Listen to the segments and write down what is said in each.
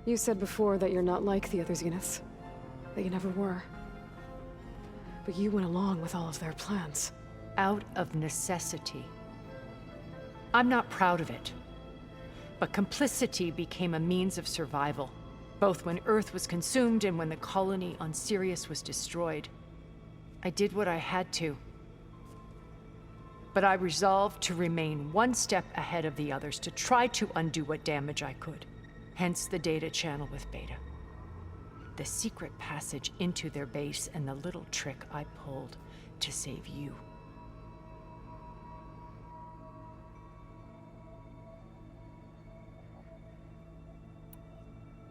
You said before that you're not like the other Zeniths. That you never were. But you went along with all of their plans. Out of necessity. I'm not proud of it. But complicity became a means of survival, both when Earth was consumed and when the colony on Sirius was destroyed. I did what I had to. But I resolved to remain one step ahead of the others, to try to undo what damage I could. Hence the data channel with Beta. The secret passage into their base and the little trick I pulled to save you.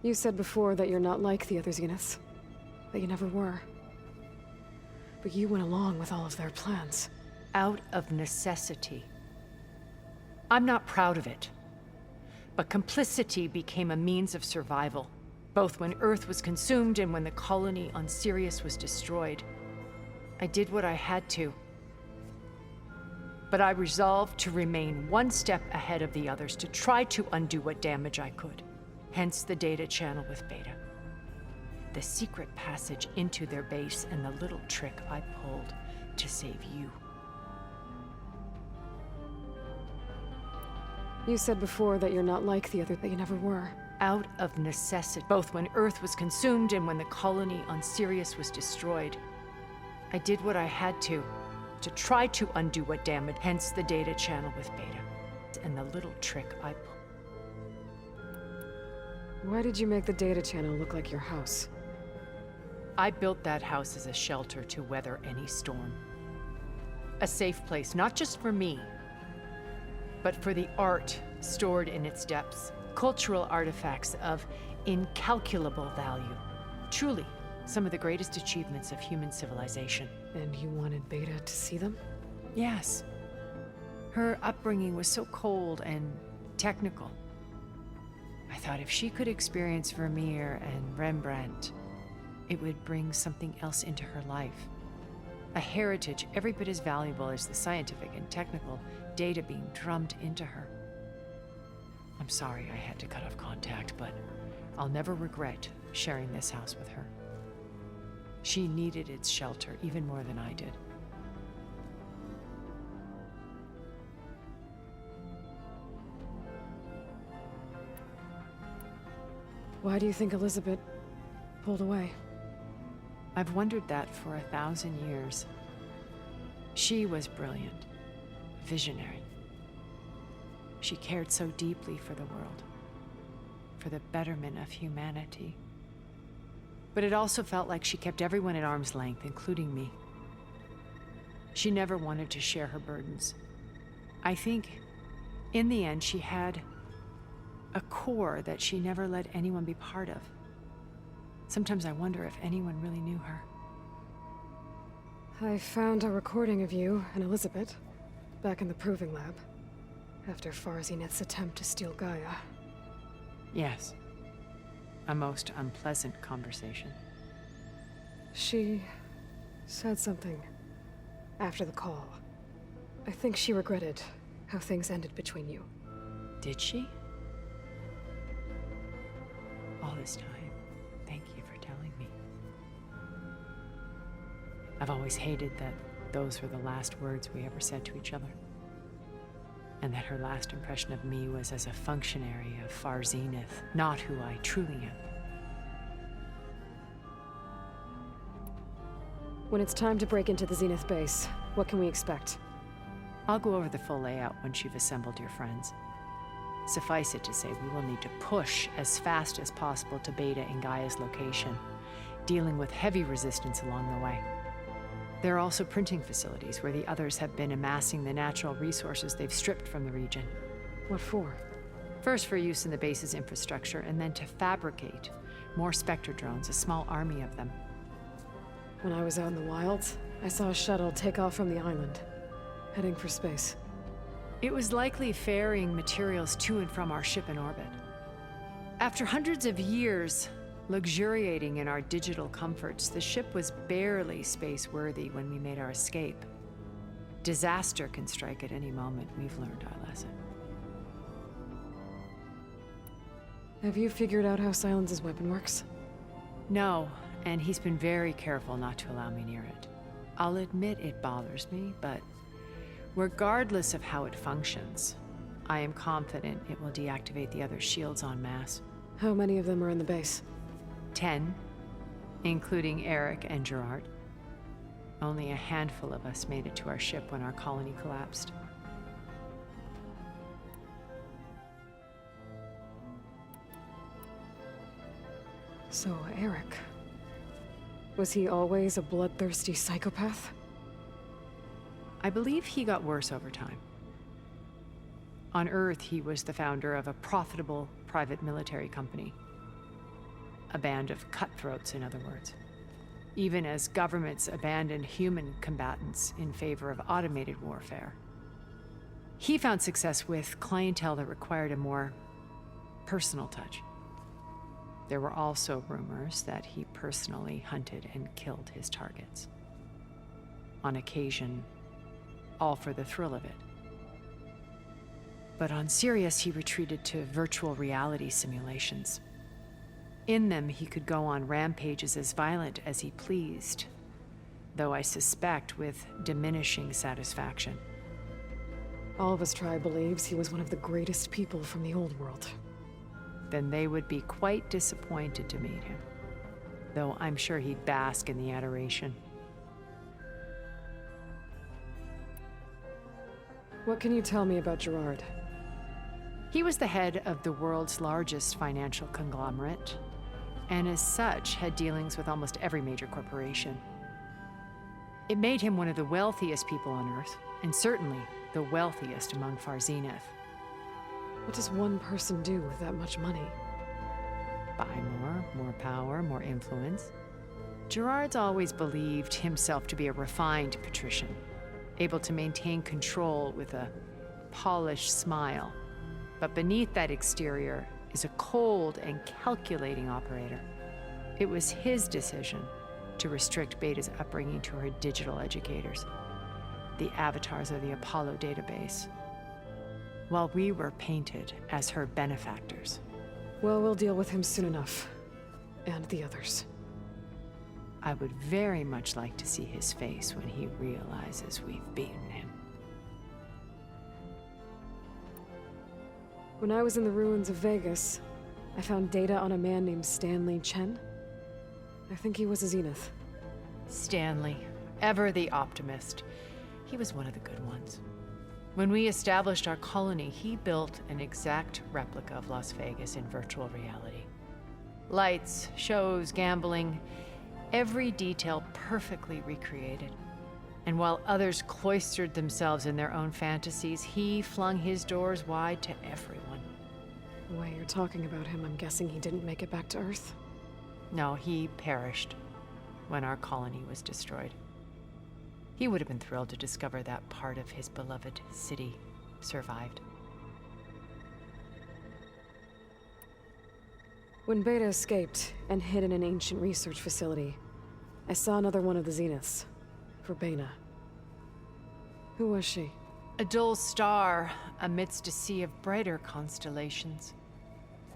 You said before that you're not like the other Zeniths. That you never were. But you went along with all of their plans. Out of necessity. I'm not proud of it. But complicity became a means of survival, both when Earth was consumed and when the colony on Sirius was destroyed. I did what I had to. But I resolved to remain one step ahead of the others, to try to undo what damage I could. Hence the data channel with Beta. The secret passage into their base and the little trick I pulled to save you. You said before that you're not like the other, that you never were. Out of necessity, both when Earth was consumed and when the colony on Sirius was destroyed. I did what I had to try to undo what damage, hence the data channel with Beta, and the little trick I pulled. Why did you make the data channel look like your house? I built that house as a shelter to weather any storm. A safe place, not just for me, but for the art stored in its depths. Cultural artifacts of incalculable value. Truly, some of the greatest achievements of human civilization. And you wanted Beta to see them? Yes. Her upbringing was so cold and technical. I thought if she could experience Vermeer and Rembrandt, it would bring something else into her life. A heritage every bit as valuable as the scientific and technical data being drummed into her. I'm sorry I had to cut off contact, but I'll never regret sharing this house with her. She needed its shelter even more than I did. Why do you think Elizabeth pulled away? I've wondered that for 1,000 years. She was brilliant, visionary. She cared so deeply for the world, for the betterment of humanity. But it also felt like she kept everyone at arm's length, including me. She never wanted to share her burdens. I think, in the end, she had a core that she never let anyone be part of. Sometimes I wonder if anyone really knew her. I found a recording of you and Elizabeth back in the proving lab after Farzineth's attempt to steal Gaia. Yes. A most unpleasant conversation. She said something after the call. I think she regretted how things ended between you. Did she? All this time, thank you for telling me. I've always hated that those were the last words we ever said to each other. And that her last impression of me was as a functionary of Farzineth, not who I truly am. When it's time to break into the Zenith base, what can we expect? I'll go over the full layout once you've assembled your friends. Suffice it to say, we will need to push as fast as possible to Beta and Gaia's location, dealing with heavy resistance along the way. There are also printing facilities where the others have been amassing the natural resources they've stripped from the region. What for? First for use in the base's infrastructure, and then to fabricate more Spectre drones, a small army of them. When I was out in the wilds, I saw a shuttle take off from the island, heading for space. It was likely ferrying materials to and from our ship in orbit. After hundreds of years luxuriating in our digital comforts, the ship was barely space-worthy when we made our escape. Disaster can strike at any moment. We've learned our lesson. Have you figured out how Silence's weapon works? No, and he's been very careful not to allow me near it. I'll admit it bothers me, but regardless of how it functions, I am confident it will deactivate the other shields en masse. How many of them are in the base? 10, including Eric and Gerard. Only a handful of us made it to our ship when our colony collapsed. So, Eric. Was he always a bloodthirsty psychopath? I believe he got worse over time. On Earth, he was the founder of a profitable private military company. A band of cutthroats, in other words. Even as governments abandoned human combatants in favor of automated warfare. He found success with clientele that required a more personal touch. There were also rumors that he personally hunted and killed his targets. On occasion, all for the thrill of it. But on Sirius, he retreated to virtual reality simulations. In them, he could go on rampages as violent as he pleased, though I suspect with diminishing satisfaction. All of his tribe believes he was one of the greatest people from the old world. Then they would be quite disappointed to meet him, though I'm sure he'd bask in the adoration. What can you tell me about Gerard? He was the head of the world's largest financial conglomerate, and as such had dealings with almost every major corporation. It made him one of the wealthiest people on Earth, and certainly the wealthiest among Far Zenith. What does one person do with that much money? Buy more power, more influence. Gerard's always believed himself to be a refined patrician, able to maintain control with a polished smile. But beneath that exterior is a cold and calculating operator. It was his decision to restrict Beta's upbringing to her digital educators, the avatars of the Apollo database, while we were painted as her benefactors. Well, we'll deal with him soon enough. And the others. I would very much like to see his face when he realizes we've beaten him. When I was in the ruins of Vegas, I found data on a man named Stanley Chen. I think he was a Zenith. Stanley, ever the optimist. He was one of the good ones. When we established our colony, he built an exact replica of Las Vegas in virtual reality. Lights, shows, gambling, every detail perfectly recreated. And while others cloistered themselves in their own fantasies, he flung his doors wide to everyone. The way you're talking about him, I'm guessing he didn't make it back to Earth? No, he perished when our colony was destroyed. He would have been thrilled to discover that part of his beloved city survived. When Beta escaped and hid in an ancient research facility, I saw another one of the Zeniths. Verbena. Who was she? A dull star amidst a sea of brighter constellations.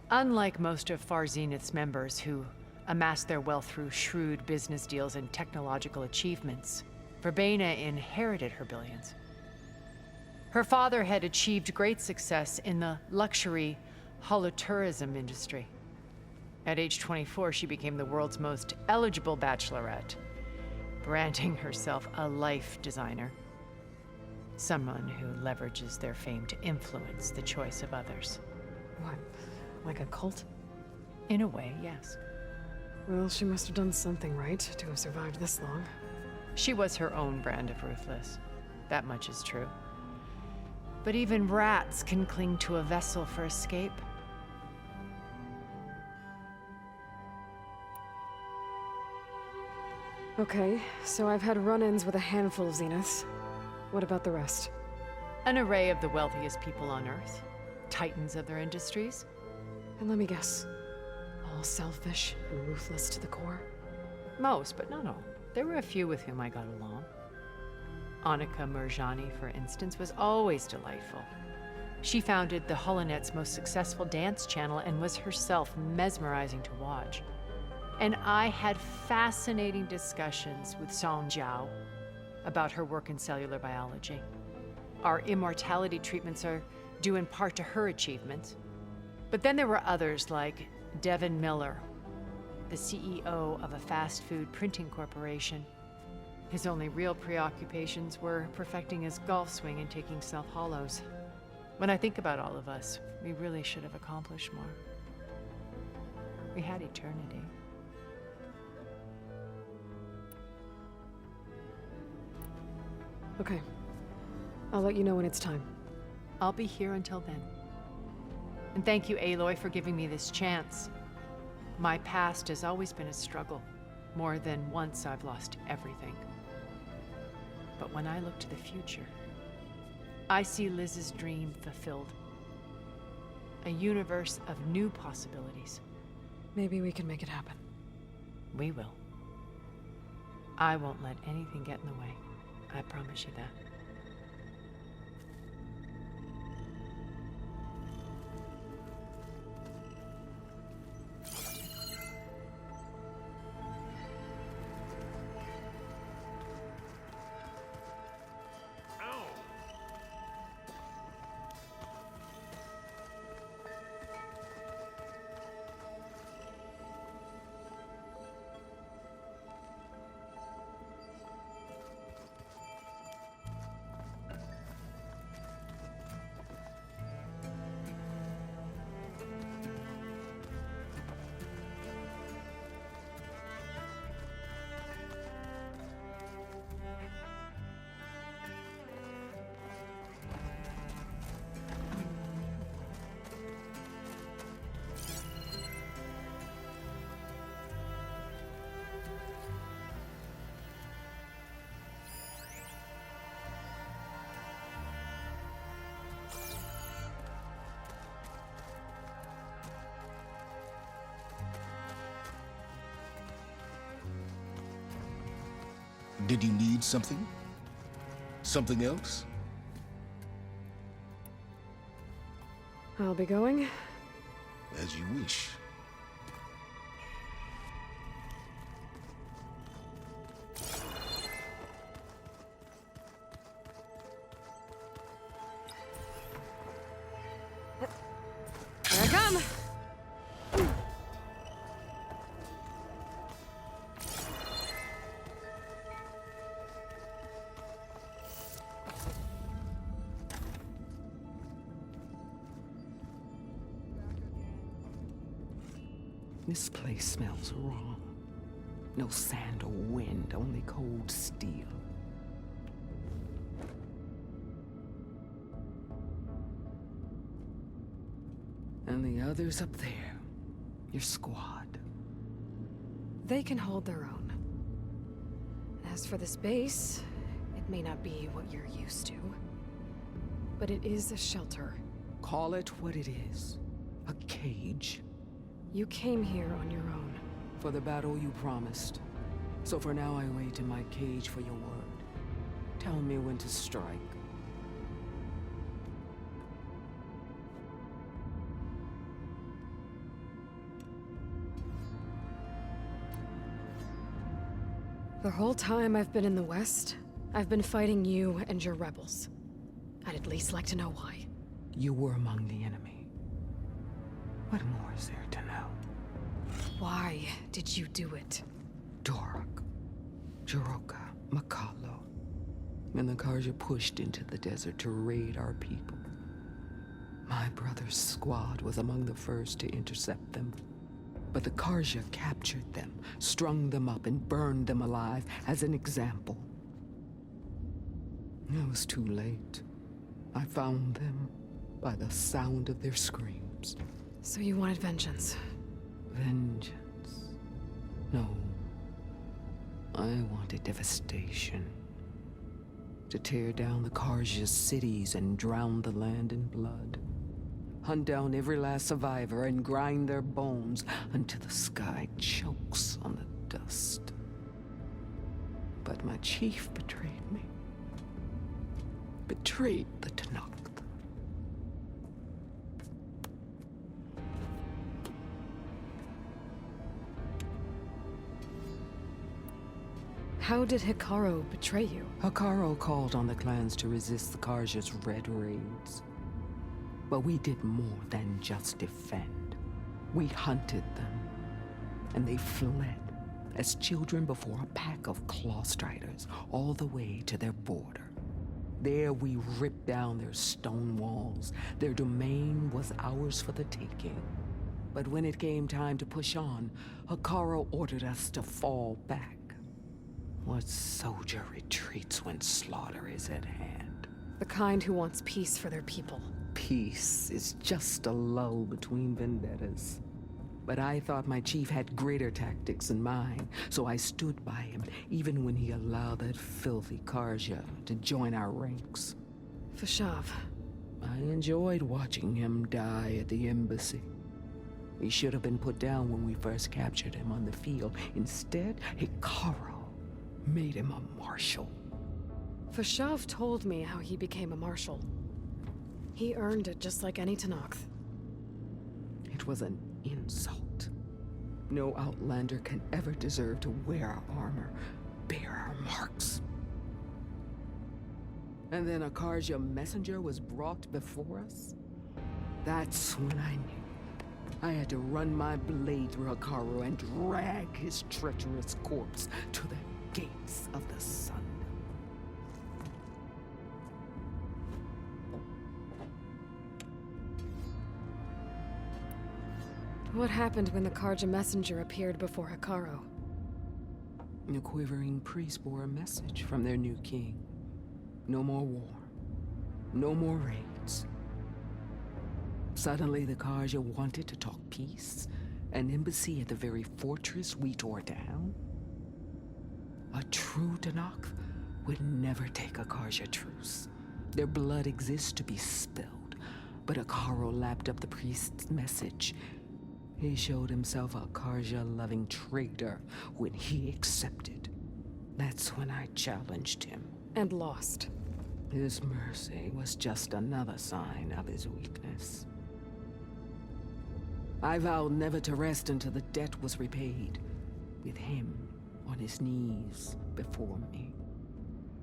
Unlike most of Far Zenith's members who amassed their wealth through shrewd business deals and technological achievements, Verbena inherited her billions. Her father had achieved great success in the luxury holotourism industry. At age 24, she became the world's most eligible bachelorette, branding herself a life designer. Someone who leverages their fame to influence the choice of others. What, like a cult? In a way, yes. Well, she must have done something right to have survived this long. She was her own brand of ruthless. That much is true. But even rats can cling to a vessel for escape. Okay, so I've had run-ins with a handful of Zeniths. What about the rest? An array of the wealthiest people on Earth. Titans of their industries. And let me guess. All selfish and ruthless to the core? Most, but not all. There were a few with whom I got along. Annika Murjani, for instance, was always delightful. She founded the Holonet's most successful dance channel and was herself mesmerizing to watch. And I had fascinating discussions with Song Jiao about her work in cellular biology. Our immortality treatments are due in part to her achievements. But then there were others like Devin Miller, the CEO of a fast food printing corporation. His only real preoccupations were perfecting his golf swing and taking self-hollows. When I think about all of us, we really should have accomplished more. We had eternity. Okay. I'll let you know when it's time. I'll be here until then. And thank you, Aloy, for giving me this chance. My past has always been a struggle. More than once I've lost everything. But when I look to the future, I see Liz's dream fulfilled. A universe of new possibilities. Maybe we can make it happen. We will. I won't let anything get in the way. I promise you that. Did you need something? Something else? I'll be going. As you wish. Here I come! This place smells wrong. No sand or wind, only cold steel. And the others up there, your squad. They can hold their own. As for this base, it may not be what you're used to, but it is a shelter. Call it what it is. A cage. You came here on your own. For the battle you promised. So for now I wait in my cage for your word. Tell me when to strike. The whole time I've been in the West, I've been fighting you and your rebels. I'd at least like to know why. You were among the enemy. What more is there to know? Why did you do it? Dorak, Jiroka, Makalo, and the Karja pushed into the desert to raid our people. My brother's squad was among the first to intercept them. But the Karja captured them, strung them up, and burned them alive as an example. It was too late. I found them by the sound of their screams. So you wanted vengeance? Vengeance? No. I wanted devastation. To tear down the Karja's cities and drown the land in blood. Hunt down every last survivor and grind their bones until the sky chokes on the dust. But my chief betrayed me. Betrayed the Tenakth. How did Hikaru betray you? Hikaru called on the clans to resist the Karja's red raids. But we did more than just defend. We hunted them, and they fled as children before a pack of claw striders all the way to their border. There we ripped down their stone walls. Their domain was ours for the taking. But when it came time to push on, Hikaru ordered us to fall back. What soldier retreats when slaughter is at hand? The kind who wants peace for their people. Peace is just a lull between vendettas. But I thought my chief had greater tactics than mine, so I stood by him, even when he allowed that filthy Karja to join our ranks. Fashav. I enjoyed watching him die at the embassy. He should have been put down when we first captured him on the field. Instead, Hikaru made him a marshal. Fashav told me how he became a marshal. He earned it just like any Tenakth. It was an insult. No Outlander can ever deserve to wear our armor, bear our marks. And then a Karja messenger was brought before us? That's when I knew. I had to run my blade through Hikaru and drag his treacherous corpse to the gates of the sun. What happened when the Karja messenger appeared before Hikaru? The quivering priests bore a message from their new king. No more war. No more raids. Suddenly the Karja wanted to talk peace. An embassy at the very fortress we tore down? A true Tenakth would never take a Karja truce. Their blood exists to be spilled. But Hikaru lapped up the priest's message. He showed himself a Karja-loving traitor when he accepted. That's when I challenged him. And lost. His mercy was just another sign of his weakness. I vowed never to rest until the debt was repaid, with him on his knees before me.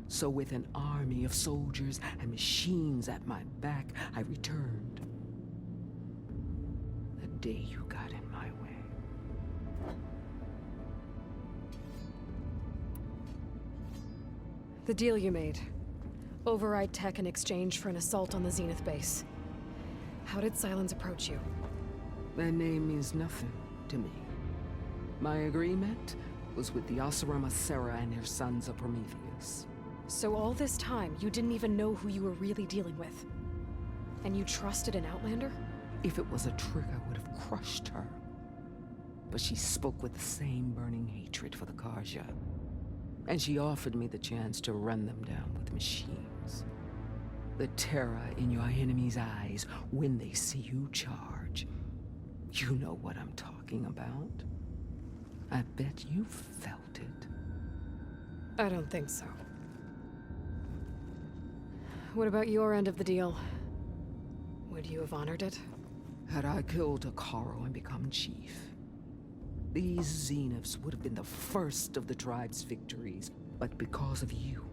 So with an army of soldiers and machines at my back, I returned. The day you got in my way. The deal you made. Override tech in exchange for an assault on the Zenith base. How did Silence approach you? That name means nothing to me. My agreement was with the Oseram Sarah and her sons of Prometheus. So all this time, you didn't even know who you were really dealing with? And you trusted an Outlander? If it was a trick, I would have crushed her. But she spoke with the same burning hatred for the Karja. And she offered me the chance to run them down with machines. The terror in your enemy's eyes when they see you charge. You know what I'm talking about. I bet you felt it. I don't think so. What about your end of the deal? Would you have honored it? Had I killed Hikaru and become chief, these Zeniths would have been the first of the tribe's victories. But because of you,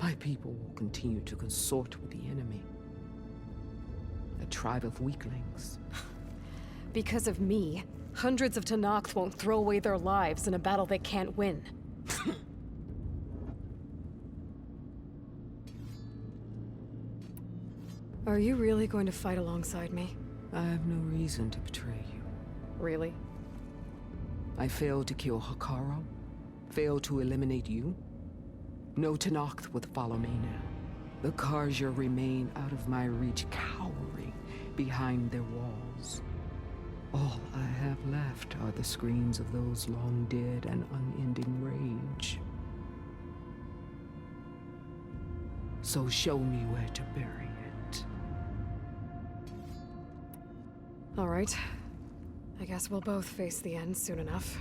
my people will continue to consort with the enemy. A tribe of weaklings. Because of me, hundreds of Tenakth won't throw away their lives in a battle they can't win. Are you really going to fight alongside me? I have no reason to betray you. Really? I failed to kill Hikaru, failed to eliminate you. No Tenakth would follow me now. The Karja remain out of my reach, cowering behind their walls. All I have left are the screams of those long dead and unending rage. So show me where to bury it. All right. I guess we'll both face the end soon enough.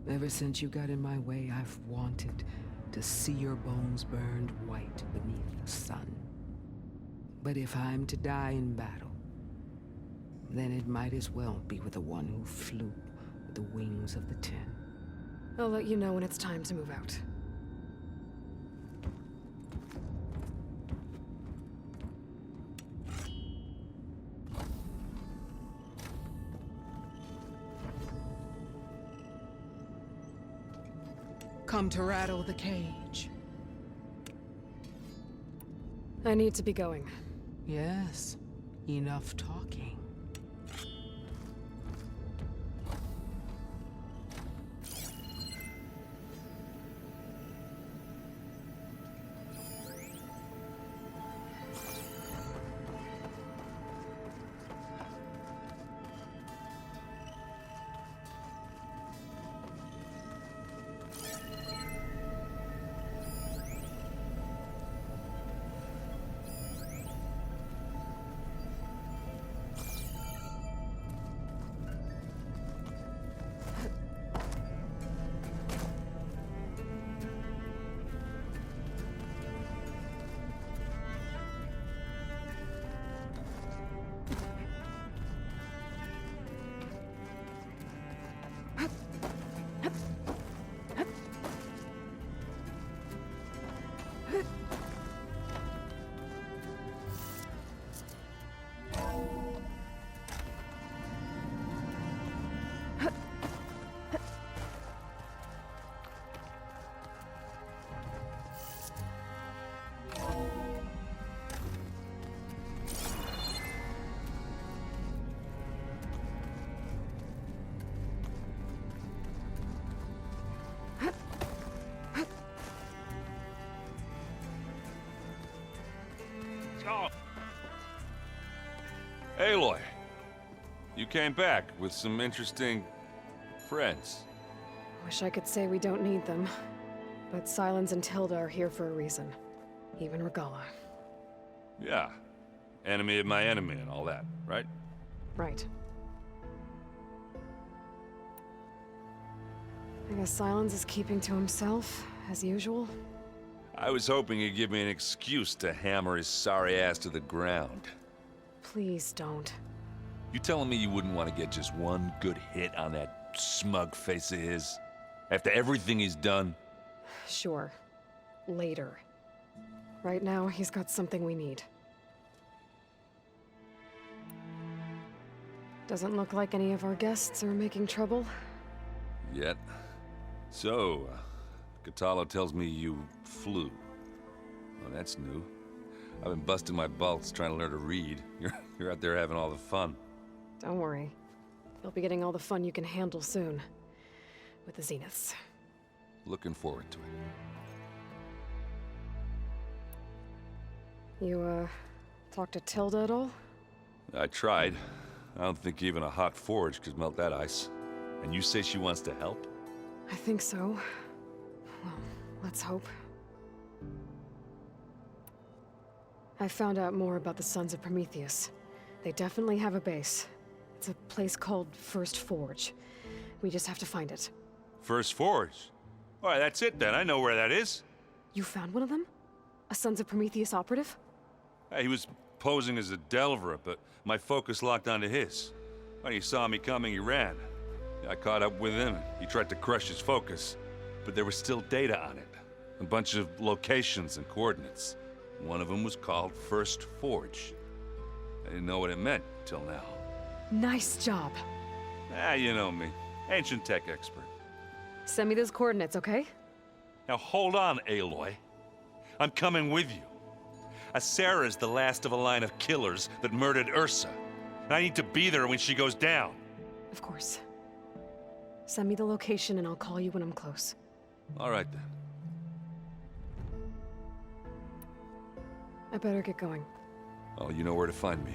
Ever since you got in my way, I've wanted to see your bones burned white beneath the sun. But if I'm to die in battle, then it might as well be with the one who flew with the wings of the 10. I'll let you know when it's time to move out. Come to rattle the cage. I need to be going. Yes, enough talking. Aloy, you came back with some interesting friends. Wish I could say we don't need them. But Silence and Tilda are here for a reason. Even Regala. Yeah, enemy of my enemy and all that, right? Right. I guess Silence is keeping to himself, as usual. I was hoping he'd give me an excuse to hammer his sorry ass to the ground. Please don't. You telling me you wouldn't want to get just one good hit on that smug face of his? After everything he's done? Sure. Later. Right now, he's got something we need. Doesn't look like any of our guests are making trouble. Yet. So, Katalo tells me you flew. Well, that's new. I've been busting my balls trying to learn to read. You're out there having all the fun. Don't worry. You'll be getting all the fun you can handle soon. With the Zeniths. Looking forward to it. You, talked to Tilda at all? I tried. I don't think even a hot forge could melt that ice. And you say she wants to help? I think so. Well, let's hope. I found out more about the Sons of Prometheus. They definitely have a base. It's a place called First Forge. We just have to find it. First Forge? All right, that's it then. I know where that is. You found one of them? A Sons of Prometheus operative? He was posing as a Delver, but my focus locked onto his. When he saw me coming, he ran. I caught up with him. He tried to crush his focus, but there was still data on it. A bunch of locations and coordinates. One of them was called First Forge. I didn't know what it meant till now. Nice job. You know me. Ancient tech expert. Send me those coordinates, okay? Now hold on, Aloy. I'm coming with you. Asera is the last of a line of killers that murdered Ursa. And I need to be there when she goes down. Of course. Send me the location and I'll call you when I'm close. All right then. I better get going. Oh, you know where to find me.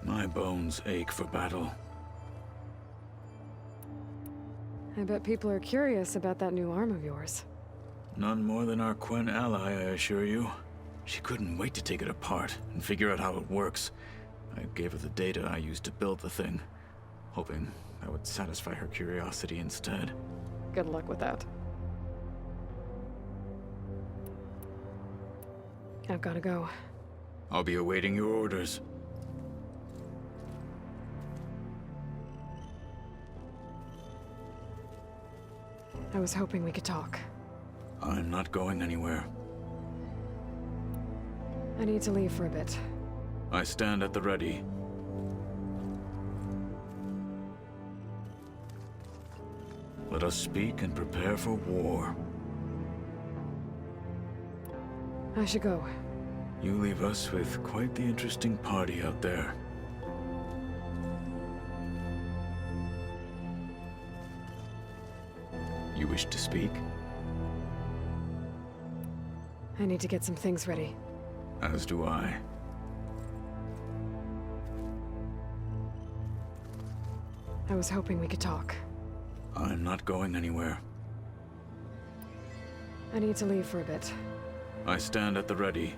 My bones ache for battle. I bet people are curious about that new arm of yours. None more than our Quen ally, I assure you. She couldn't wait to take it apart and figure out how it works. I gave her the data I used to build the thing, hoping that would satisfy her curiosity instead. Good luck with that. I've gotta go. I'll be awaiting your orders. I was hoping we could talk. I'm not going anywhere. I need to leave for a bit. I stand at the ready. Let us speak and prepare for war. I should go. You leave us with quite the interesting party out there. You wish to speak? I need to get some things ready. As do I. I was hoping we could talk. I'm not going anywhere. I need to leave for a bit. I stand at the ready.